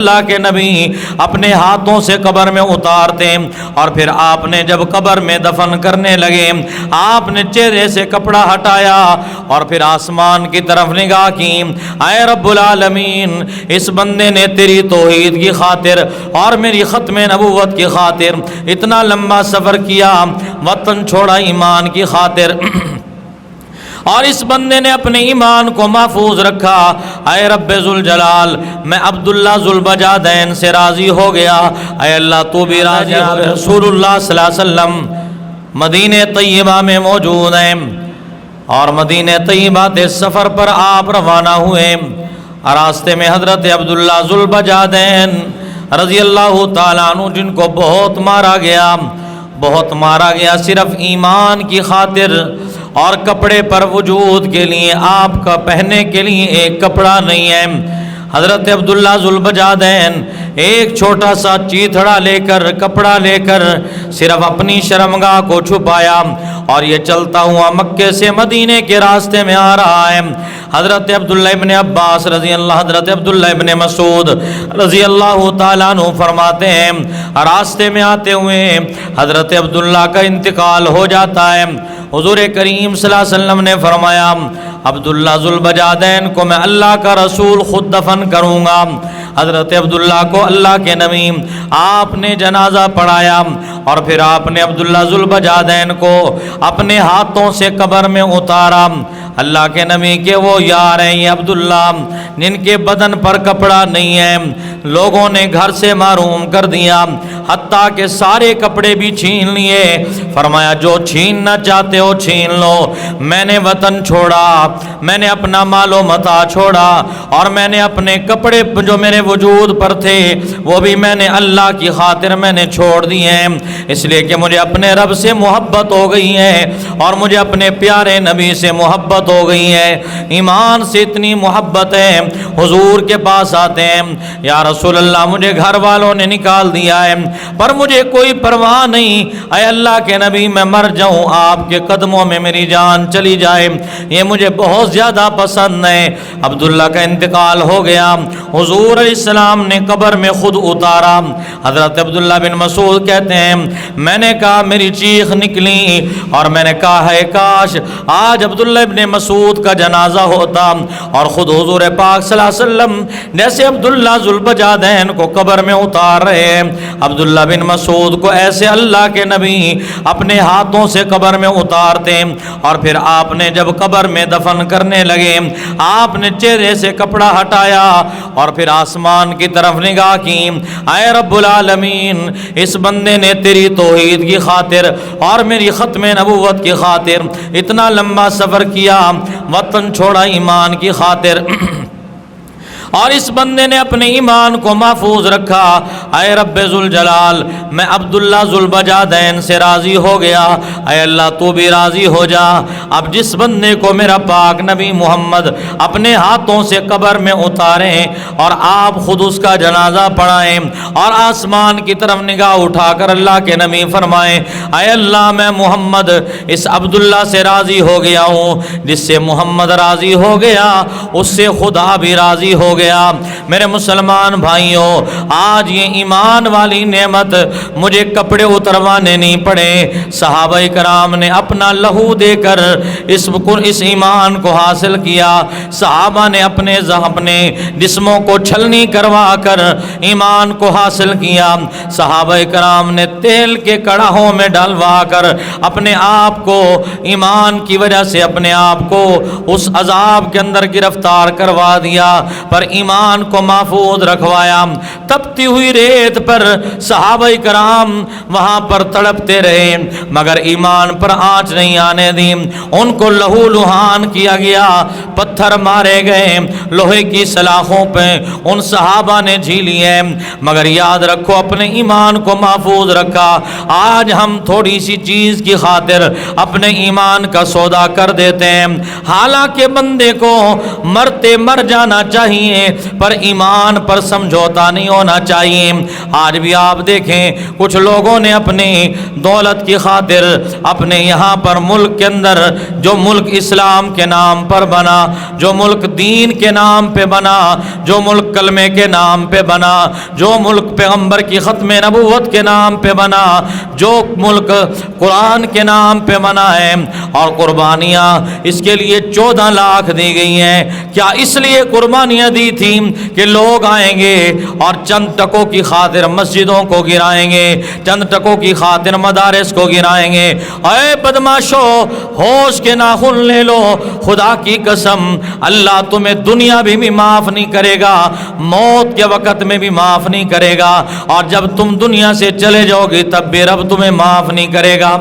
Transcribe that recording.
اللہ کے نبی اپنے ہاتھوں سے قبر میں اتارتے اور پھر آپ نے جب قبر میں دفن کرنے لگے آپ نے چہرے سے کپڑا ہٹایا اور پھر آسمان کی طرف نگاہ کی۔ اے رب العالمین، اس بندے نے تیری توحید کی خاطر اور میری ختم نبوت کی خاطر اتنا لمبا سفر کیا، وطن چھوڑا ایمان کی خاطر، اور اس بندے نے اپنے ایمان کو محفوظ رکھا۔ اے رب ذوالجلال، میں عبداللہ ذوالبجادین سے راضی ہو گیا، اے اللہ تو بھی راضی ہو۔ رسول اللہ صلی اللہ علیہ وسلم مدینہ طیبہ میں موجود ہیں اور مدینہ طیبہ کے سفر پر آپ روانہ ہوئے۔ راستے میں حضرت عبداللہ ذوالبجادین رضی اللہ تعالیٰ عنہ، جن کو بہت مارا گیا صرف ایمان کی خاطر، اور کپڑے پر وجود کے لیے آپ کا پہننے کے لیے ایک کپڑا نہیں ہے۔ حضرت عبداللہ ذوالبجادین ایک چھوٹا سا چیتھڑا لے کر، کپڑا لے کر صرف اپنی شرمگاہ کو چھپایا اور یہ چلتا ہوا مکے سے مدینے کے راستے میں آ رہا ہے۔ حضرت عبداللہ ابن عباس رضی اللہ، حضرت عبداللہ ابن مسعود رضی اللہ تعالیٰ عنہ فرماتے ہیں، راستے میں آتے ہوئے حضرت عبداللہ کا انتقال ہو جاتا ہے۔ حضور کریم صلی اللہ علیہ وسلم نے فرمایا، عبداللہ ذوالبجادین کو میں اللہ کا رسول خود دفن کروں گا۔ حضرت عبداللہ کو اللہ کے نبی آپ نے جنازہ پڑھایا اور پھر آپ نے عبداللہ ذوالبجادین کو اپنے ہاتھوں سے قبر میں اتارا۔ اللہ کے نبی کے وہ یار ہیں یہ عبداللہ، جن کے بدن پر کپڑا نہیں ہے، لوگوں نے گھر سے محروم کر دیا، حتیٰ کہ سارے کپڑے بھی چھین لیے۔ فرمایا جو چھیننا چاہتے ہو چھین لو، میں نے وطن چھوڑا، میں نے اپنا مال و متاع چھوڑا، اور میں نے اپنے کپڑے جو میرے وجود پر تھے وہ بھی میں نے اللہ کی خاطر میں نے چھوڑ دیے ہیں، اس لیے کہ مجھے اپنے رب سے محبت ہو گئی ہے اور مجھے اپنے پیارے نبی سے محبت ہو گئی ہے۔ ایمان سے اتنی محبت ہے، حضور کے پاس آتے ہیں، یا رسول اللہ مجھے گھر والوں نے نکال دیا ہے پر مجھے کوئی پرواہ نہیں، اے اللہ کے نبی میں مر جاؤں آپ کے قدموں میں میری جان چلی جائے، یہ مجھے بہت زیادہ پسند ہے۔ عبداللہ کا انتقال ہو گیا، حضور علیہ السلام نے قبر میں خود اتارا۔ حضرت عبداللہ بن مسعود کہتے ہیں میں نے کہا، میری چیخ نکلی اور میں نے کہا ہے کاش آج عبداللہ بن مسعود کا جنازہ ہوتا اور خود حضور پاک صلی اللہ علیہ وسلم جیسے عبداللہ ذوالبجادین کو قبر میں اتار رہے ہیں، عبداللہ بن مسعود کو ایسے اللہ کے نبی اپنے ہاتھوں سے قبر میں اتارتے، اور پھر آپ نے جب قبر میں دفن کرنے لگے آپ نے چہرے سے کپڑا ہٹایا اور پھر آسمان کی طرف نگاہ کی۔ اے رب العالمین، اس بندے نے تیری توحید کی خاطر اور میری ختم نبوت کی خاطر اتنا لمبا سفر کیا، وطن چھوڑا ایمان کی خاطر، اور اس بندے نے اپنے ایمان کو محفوظ رکھا۔ اے رب ذوالجلال، میں عبداللہ ذوالبجادین سے راضی ہو گیا، اے اللہ تو بھی راضی ہو جا۔ اب جس بندے کو میرا پاک نبی محمد اپنے ہاتھوں سے قبر میں اتاریں اور آپ خود اس کا جنازہ پڑھائیں اور آسمان کی طرف نگاہ اٹھا کر اللہ کے نبی فرمائیں، اے اللہ میں محمد اس عبداللہ سے راضی ہو گیا ہوں، جس سے محمد راضی ہو گیا اس سے خدا بھی راضی ہو گیا۔ میرے مسلمان بھائیوں، آج یہ ایمان والی نعمت مجھے کپڑے اتروانے نہیں پڑے، صحابہ کرام نے اپنا لہو دے کر اس ایمان کو حاصل کیا، صحابہ نے اپنے جسموں کو چھلنی کروا کر ایمان کو حاصل کیا، صحابہ کرام نے تیل کے کڑاہوں میں ڈالوا کر اپنے آپ کو ایمان کی وجہ سے اپنے آپ کو اس عذاب کے اندر گرفتار کروا دیا، پر ایمان کو محفوظ رکھوایا۔ تپتی ہوئی ریت پر صحابہ کرام وہاں پر تڑپتے رہے مگر ایمان پر آنچ نہیں آنے دی، ان کو لہو لہان کیا گیا، پتھر مارے گئے، لوہے کی سلاخوں پہ ان صحابہ نے جھی لیے، مگر یاد رکھو اپنے ایمان کو محفوظ رکھا۔ آج ہم تھوڑی سی چیز کی خاطر اپنے ایمان کا سودا کر دیتے ہیں، حالانکہ بندے کو مرتے مر جانا چاہیے، پر ایمان پر سمجھوتا نہیں ہونا چاہیے۔ آج بھی آپ دیکھیں کچھ لوگوں نے اپنی دولت کی خاطر اپنے یہاں پر ملک کے اندر جو ملک اسلام کے نام پر بنا، جو ملک دین کے نام پہ بنا، جو ملک کلمے کے نام پہ بنا، جو ملک پیغمبر کی ختم نبوت کے نام پہ بنا، جو ملک قرآن کے نام پہ بنا ہے، اور قربانیاں اس کے لیے 14 لاکھ دی گئی ہیں۔ کیا اس لیے قربانیاں دی تھیں کہ لوگ آئیں گے اور چند ٹکوں کی خاطر مسجدوں کو گرائیں گے، چند ٹکوں کی خاطر مدارس کو گرائیں گے؟ اے بدماشو، ہوش کے ناخن لے لو، خدا کی قسم اللہ تمہیں دنیا بھی معاف نہیں کرے گا، موت کے وقت میں بھی معاف نہیں کرے گا، اور جب تم دنیا سے چلے جاؤ گے تب بھی رب تمہیں معاف نہیں کرے گا۔